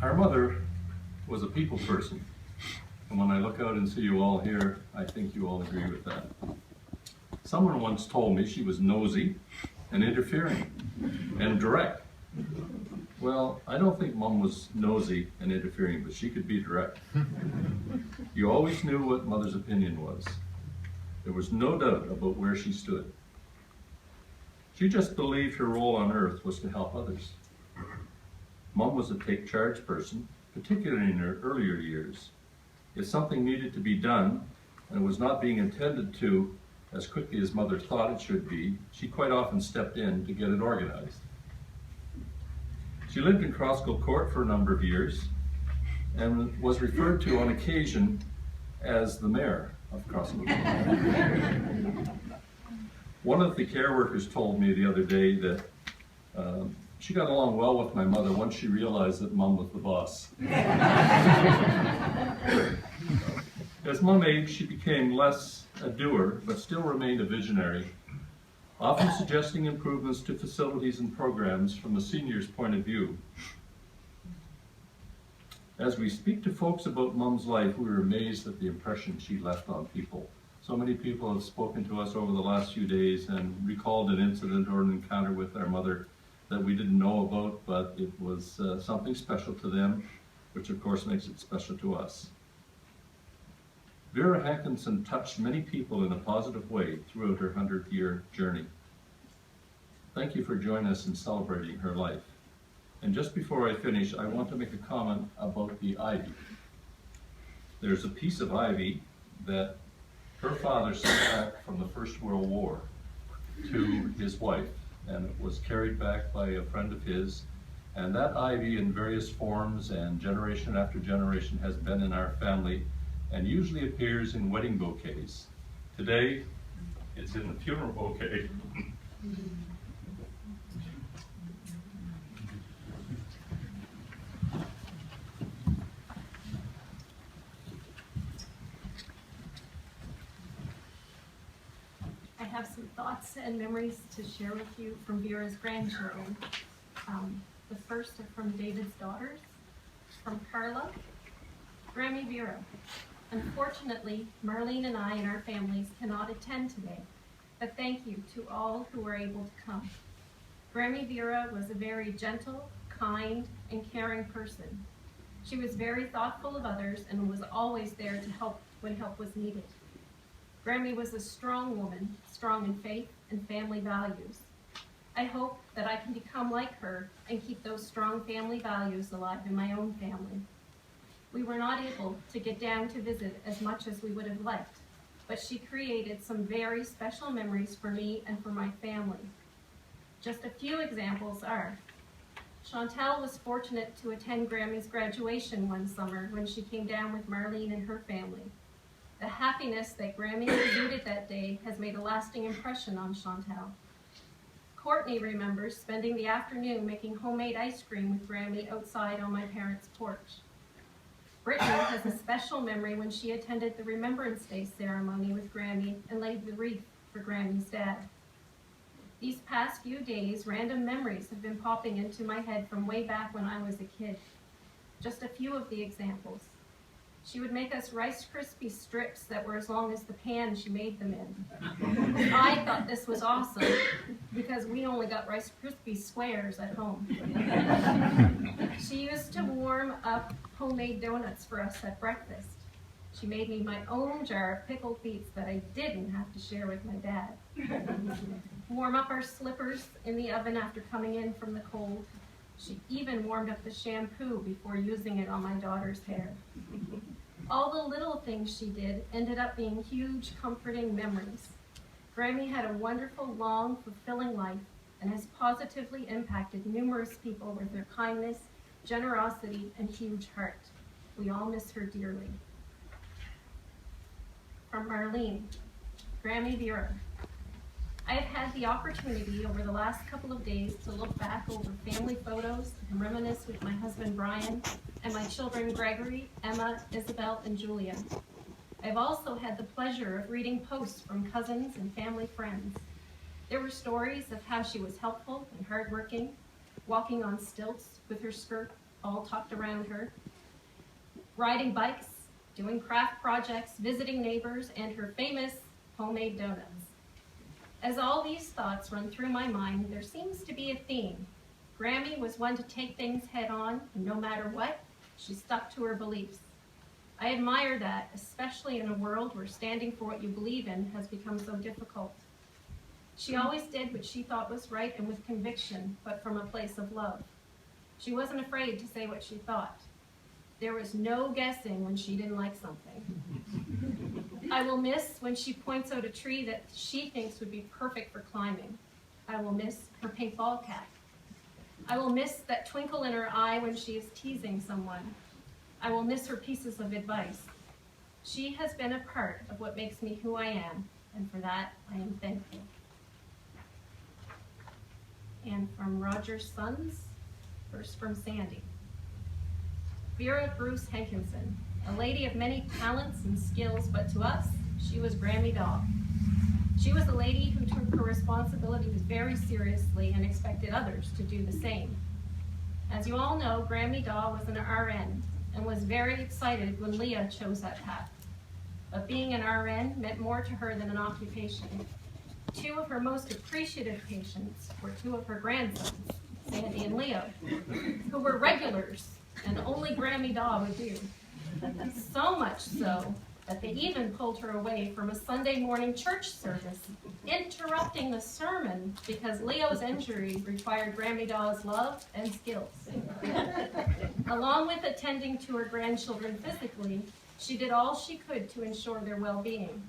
Our mother was a people person, and when I look out and see you all here, I think you all agree with that. Someone once told me she was nosy and interfering and direct. Well, I don't think Mom was nosy and interfering, but she could be direct. You always knew what Mother's opinion was. There was no doubt about where she stood. She just believed her role on earth was to help others. Mom was a take-charge person, particularly in her earlier years. If something needed to be done and was not being attended to as quickly as Mother thought it should be, she quite often stepped in to get it organized. She lived in Crossgill Court for a number of years and was referred to on occasion as the mayor of Crossgill Court. One of the care workers told me the other day that she got along well with my mother once she realized that Mom was the boss. As Mom aged, she became less a doer, but still remained a visionary, often suggesting improvements to facilities and programs from a senior's point of view. As we speak to folks about Mom's life, we were amazed at the impression she left on people. So many people have spoken to us over the last few days and recalled an incident or an encounter with our mother that we didn't know about, but it was something special to them, which of course makes it special to us. Vera Hankinson touched many people in a positive way throughout her 100-year journey. Thank you for joining us in celebrating her life. And just before I finish, I want to make a comment about the ivy. There's a piece of ivy that her father sent back from the First World War to his wife, and it was carried back by a friend of his. And that ivy in various forms and generation after generation has been in our family and usually appears in wedding bouquets. Today, it's in the funeral bouquet. I have some thoughts and memories to share with you from Vera's grandchildren. The first are from David's daughters, from Carla. Grammy Vera, unfortunately, Marlene and I and our families cannot attend today, but thank you to all who were able to come. Grammy Vera was a very gentle, kind, and caring person. She was very thoughtful of others and was always there to help when help was needed. Grammy was a strong woman, strong in faith and family values. I hope that I can become like her and keep those strong family values alive in my own family. We were not able to get down to visit as much as we would have liked, but she created some very special memories for me and for my family. Just a few examples are, Chantal was fortunate to attend Grammy's graduation one summer when she came down with Marlene and her family. The happiness that Grammy exuded that day has made a lasting impression on Chantal. Courtney remembers spending the afternoon making homemade ice cream with Grammy outside on my parents' porch. Brittany has a special memory when she attended the Remembrance Day ceremony with Grammy and laid the wreath for Grammy's dad. These past few days, random memories have been popping into my head from way back when I was a kid. Just a few of the examples. She would make us Rice Krispie strips that were as long as the pan she made them in. I thought this was awesome because we only got Rice Krispie squares at home. She used to warm up homemade donuts for us at breakfast. She made me my own jar of pickled beets that I didn't have to share with my dad. Warm up our slippers in the oven after coming in from the cold. She even warmed up the shampoo before using it on my daughter's hair. All the little things she did ended up being huge, comforting memories. Grammy had a wonderful, long, fulfilling life and has positively impacted numerous people with her kindness, generosity, and huge heart. We all miss her dearly. From Marlene, Grammy Vera. I have had the opportunity over the last couple of days to look back over family photos and reminisce with my husband Brian and my children Gregory, Emma, Isabel, and Julia. I've also had the pleasure of reading posts from cousins and family friends. There were stories of how she was helpful and hardworking, walking on stilts with her skirt all tucked around her, riding bikes, doing craft projects, visiting neighbors, and her famous homemade donuts. As all these thoughts run through my mind, there seems to be a theme. Grammy was one to take things head on, and no matter what, she stuck to her beliefs. I admire that, especially in a world where standing for what you believe in has become so difficult. She always did what she thought was right and with conviction, but from a place of love. She wasn't afraid to say what she thought. There was no guessing when she didn't like something. I will miss when she points out a tree that she thinks would be perfect for climbing. I will miss her pink ball cap. I will miss that twinkle in her eye when she is teasing someone. I will miss her pieces of advice. She has been a part of what makes me who I am, and for that I am thankful. And from Roger's sons, first from Sandy. Vera Bruce Hankinson, a lady of many talents and skills, but to us, she was Grammy Daw. She was a lady who took her responsibilities very seriously and expected others to do the same. As you all know, Grammy Daw was an RN and was very excited when Leah chose that path. But being an RN meant more to her than an occupation. Two of her most appreciative patients were two of her grandsons, Sandy and Leo, who were regulars and only Grammy Daw would do. So much so that they even pulled her away from a Sunday morning church service, interrupting the sermon because Leo's injury required Grammy Daw's love and skills. Along with attending to her grandchildren physically, she did all she could to ensure their well-being.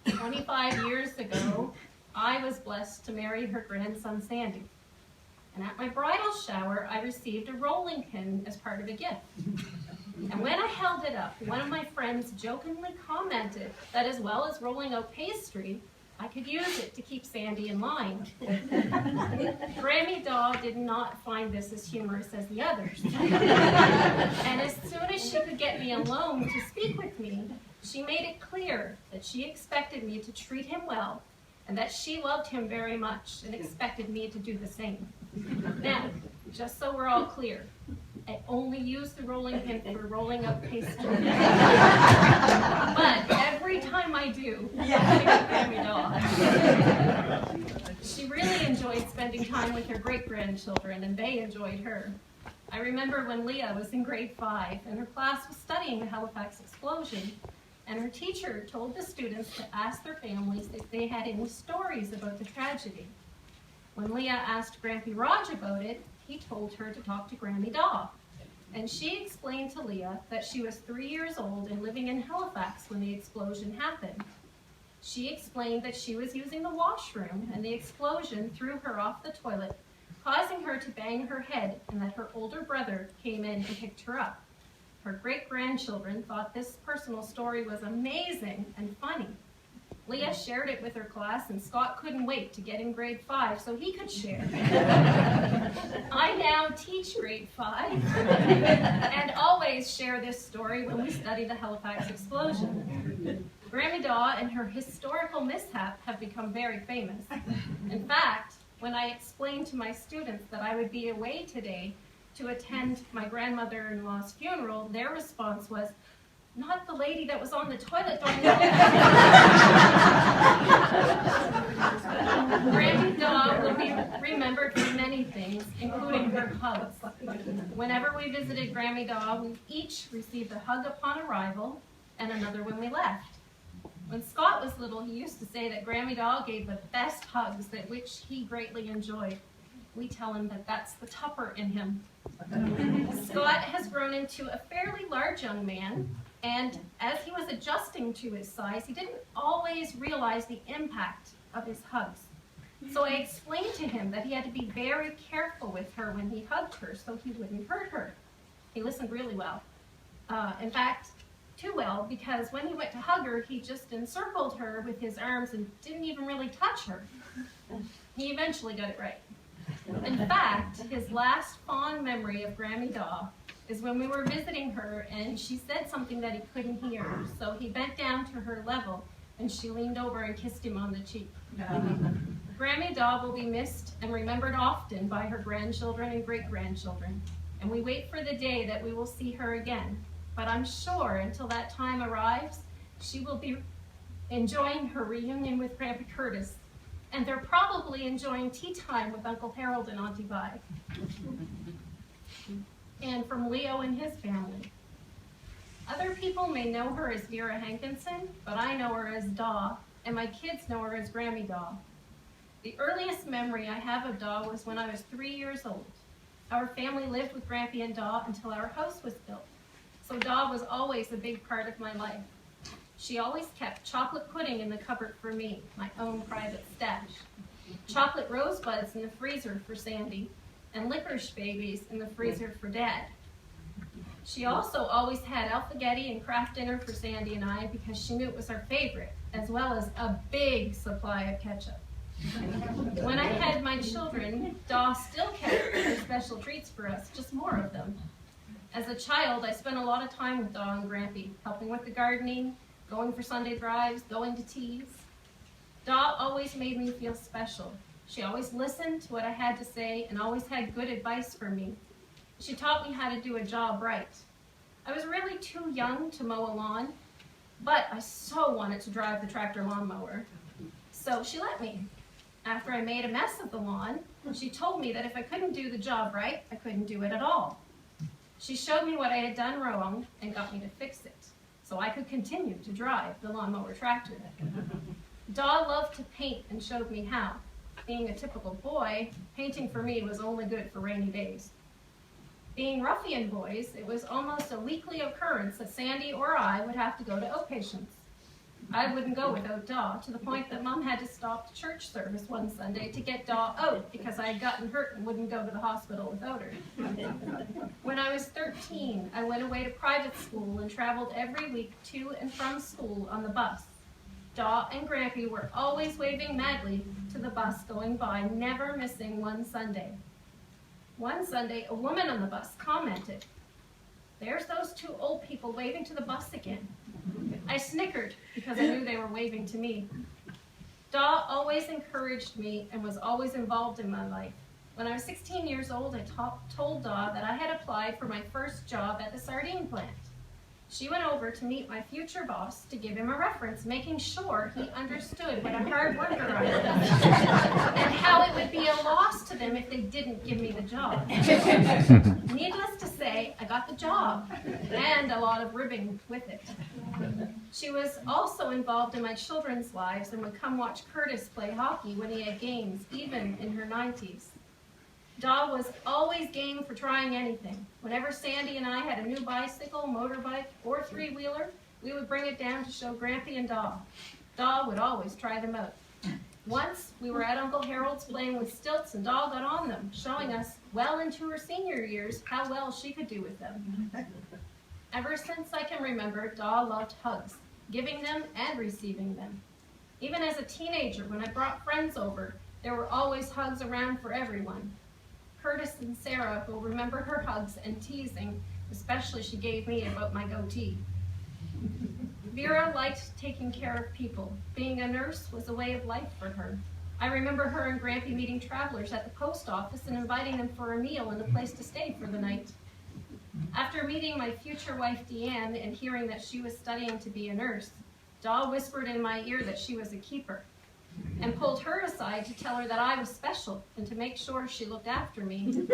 25 years ago, I was blessed to marry her grandson, Sandy. And at my bridal shower, I received a rolling pin as part of a gift. And when I held it up, one of my friends jokingly commented that as well as rolling out pastry, I could use it to keep Sandy in line. Grammy Daw did not find this as humorous as the others. And as soon as she could get me alone to speak with me, she made it clear that she expected me to treat him well and that she loved him very much and expected me to do the same. Now, just so we're all clear, I only use the rolling pin for rolling up pastry. But every time I do, I think of Grammy Daw. She really enjoyed spending time with her great-grandchildren, and they enjoyed her. I remember when Leah was in grade 5, and her class was studying the Halifax explosion, and her teacher told the students to ask their families if they had any stories about the tragedy. When Leah asked Grampy Raj about it, he told her to talk to Grammy Daw. And she explained to Leah that she was 3 years old and living in Halifax when the explosion happened. She explained that she was using the washroom and the explosion threw her off the toilet, causing her to bang her head, and that her older brother came in and picked her up. Her great-grandchildren thought this personal story was amazing and funny. Leah shared it with her class, and Scott couldn't wait to get in grade 5 so he could share. I now teach grade 5 and always share this story when we study the Halifax explosion. Grammy Daw and her historical mishap have become very famous. In fact, when I explained to my students that I would be away today to attend my grandmother-in-law's funeral, their response was, "Not the lady that was on the toilet during the Grammy Daw will be remembered for many things, including her hugs. Whenever we visited Grammy Daw, we each received a hug upon arrival and another when we left. When Scott was little, he used to say that Grammy Daw gave the best hugs, that which he greatly enjoyed. We tell him that that's the Tupper in him. Scott has grown into a fairly large young man, and as he was adjusting to his size, he didn't always realize the impact of his hugs. So I explained to him that he had to be very careful with her when he hugged her so he wouldn't hurt her. He listened really well. In fact, too well, because when he went to hug her, he just encircled her with his arms and didn't even really touch her. He eventually got it right. In fact, his last fond memory of Grammy Daw is when we were visiting her and she said something that he couldn't hear. So he bent down to her level and she leaned over and kissed him on the cheek. Grammy Daw will be missed and remembered often by her grandchildren and great-grandchildren. and we wait for the day that we will see her again. But I'm sure until that time arrives, she will be enjoying her reunion with Grandpa Curtis, and they're probably enjoying tea time with Uncle Harold and Auntie Vi. And from Leo and his family. Other people may know her as Vera Hankinson, but I know her as Daw, and my kids know her as Grammy Daw. The earliest memory I have of Daw was when I was 3 years old. Our family lived with Grampy and Daw until our house was built, so Daw was always a big part of my life. She always kept chocolate pudding in the cupboard for me, my own private stash, chocolate rosebuds in the freezer for Sandy, and licorice babies in the freezer for Dad. She also always had alphagetti and Kraft dinner for Sandy and I because she knew it was our favorite, as well as a big supply of ketchup. When I had my children, Daw still kept her special treats for us, just more of them. As a child, I spent a lot of time with Daw and Grampy, helping with the gardening, going for Sunday drives, going to teas. Daw always made me feel special. She always listened to what I had to say and always had good advice for me. She taught me how to do a job right. I was really too young to mow a lawn, but I so wanted to drive the tractor lawnmower. So she let me. After I made a mess of the lawn, she told me that if I couldn't do the job right, I couldn't do it at all. She showed me what I had done wrong and got me to fix it, so I could continue to drive the lawnmower tractor. Daw loved to paint and showed me how. Being a typical boy, painting for me was only good for rainy days. Being ruffian boys, it was almost a weekly occurrence that Sandy or I would have to go to outpatients. I wouldn't go without Daw, to the point that Mom had to stop the church service one Sunday to get Daw out because I had gotten hurt and wouldn't go to the hospital without her. When I was 13, I went away to private school and traveled every week to and from school on the bus. Daw and Grampy were always waving madly to the bus going by, never missing one Sunday. One Sunday, a woman on the bus commented, "There's those two old people waving to the bus again." I snickered because I knew they were waving to me. Daw always encouraged me and was always involved in my life. When I was 16 years old, I told Daw that I had applied for my first job at the sardine plant. She went over to meet my future boss to give him a reference, making sure he understood what a hard worker I was and how it would be a loss to them if they didn't give me the job. Needless to say, I got the job and a lot of ribbing with it. She was also involved in my children's lives and would come watch Curtis play hockey when he had games, even in her 90s. Daw was always game for trying anything. Whenever Sandy and I had a new bicycle, motorbike, or three-wheeler, we would bring it down to show Grampy and Daw. Daw would always try them out. Once, we were at Uncle Harold's playing with stilts and Daw got on them, showing us, well into her senior years, how well she could do with them. Ever since I can remember, Daw loved hugs, giving them and receiving them. Even as a teenager, when I brought friends over, there were always hugs around for everyone. Curtis and Sarah will remember her hugs and teasing, especially she gave me about my goatee. Vera liked taking care of people. Being a nurse was a way of life for her. I remember her and Grampy meeting travelers at the post office and inviting them for a meal and a place to stay for the night. After meeting my future wife Deanne and hearing that she was studying to be a nurse, Daw whispered in my ear that she was a keeper, and pulled her aside to tell her that I was special and to make sure she looked after me.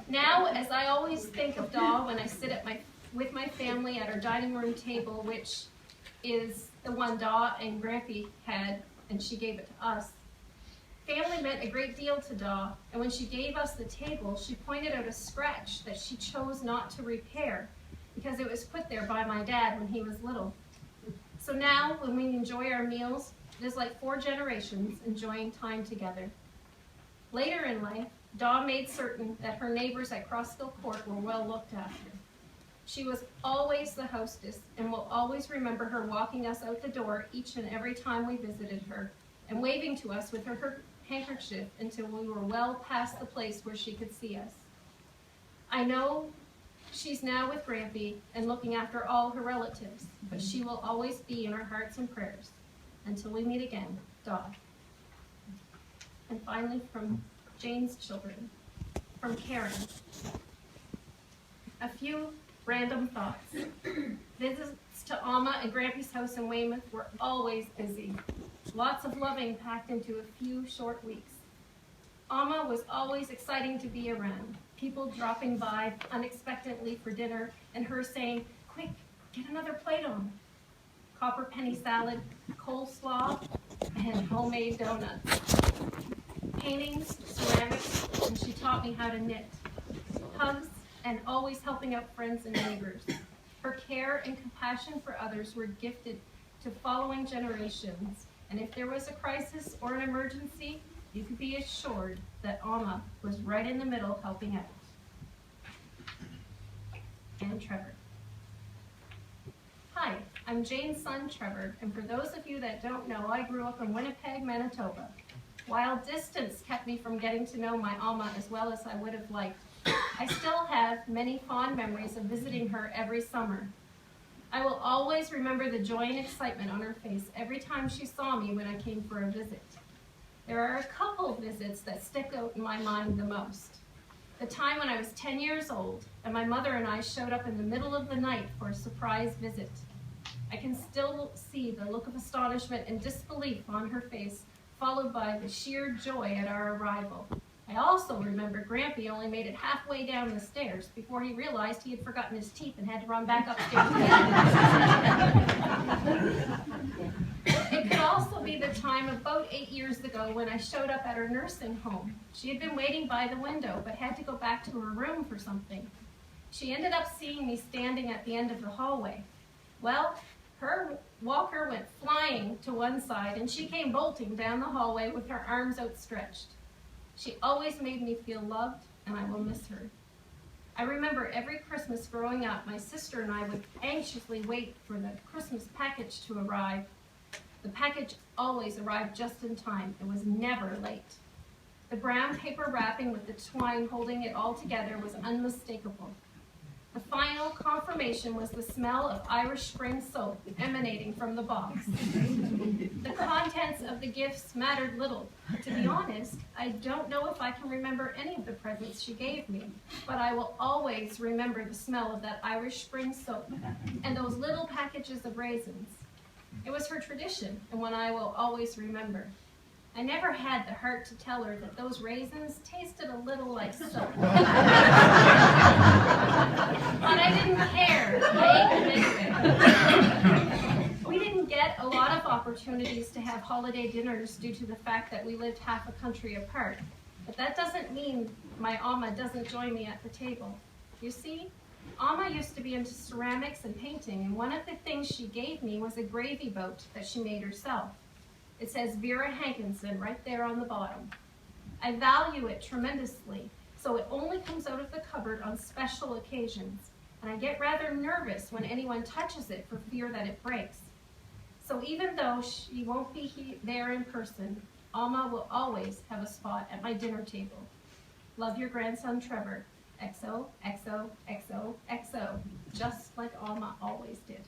Now, as I always think of Daw when I sit with my family at our dining room table, which is the one Daw and Grampy had, and she gave it to us, family meant a great deal to Daw, and when she gave us the table, she pointed out a scratch that she chose not to repair because it was put there by my dad when he was little. So now, when we enjoy our meals, it is like 4 generations enjoying time together. Later in life, Daw made certain that her neighbors at Crossville Court were well looked after. She was always the hostess and will always remember her walking us out the door each and every time we visited her and waving to us with her handkerchief until we were well past the place where she could see us. I know she's now with Grampy and looking after all her relatives, but she will always be in our hearts and prayers. Until we meet again, Daw. And finally, from Jane's children. from Karen. A few random thoughts. Visits to Alma and Grampy's house in Weymouth were always busy. Lots of loving packed into a few short weeks. Alma was always exciting to be around. People dropping by unexpectedly for dinner and her saying, "Quick, get another plate on." Copper penny salad, coleslaw, and homemade donuts. Paintings, ceramics, and she taught me how to knit. Hugs, and always helping out friends and neighbors. Her care and compassion for others were gifted to following generations, and if there was a crisis or an emergency, you could be assured that Alma was right in the middle helping out. And Trevor. Hi, I'm Jane's son, Trevor, and for those of you that don't know, I grew up in Winnipeg, Manitoba. While distance kept me from getting to know my Alma as well as I would have liked, I still have many fond memories of visiting her every summer. I will always remember the joy and excitement on her face every time she saw me when I came for a visit. There are a couple visits that stick out in my mind the most. The time when I was 10 years old and my mother and I showed up in the middle of the night for a surprise visit. I can still see the look of astonishment and disbelief on her face, followed by the sheer joy at our arrival. I also remember Grampy only made it halfway down the stairs before he realized he had forgotten his teeth and had to run back upstairs again. It could also be the time about 8 years ago when I showed up at her nursing home. She had been waiting by the window but had to go back to her room for something. She ended up seeing me standing at the end of the hallway. Well, her walker went flying to one side and she came bolting down the hallway with her arms outstretched. She always made me feel loved, and I will miss her. I remember every Christmas growing up, my sister and I would anxiously wait for the Christmas package to arrive. The package always arrived just in time. It was never late. The brown paper wrapping with the twine holding it all together was unmistakable. The final confirmation was the smell of Irish Spring soap emanating from the box. The contents of the gifts mattered little. To be honest, I don't know if I can remember any of the presents she gave me, but I will always remember the smell of that Irish Spring soap and those little packages of raisins. It was her tradition and one I will always remember. I never had the heart to tell her that those raisins tasted a little like soap. But I didn't care. I ate them anyway. We didn't get a lot of opportunities to have holiday dinners due to the fact that we lived half a country apart. But that doesn't mean my Alma doesn't join me at the table. You see, Alma used to be into ceramics and painting, and one of the things she gave me was a gravy boat that she made herself. It says Vera Hankinson right there on the bottom. I value it tremendously, so it only comes out of the cupboard on special occasions, and I get rather nervous when anyone touches it for fear that it breaks. So even though she won't be there in person, Alma will always have a spot at my dinner table. Love your grandson Trevor. XO, XO, XO, XO, just like Alma always did.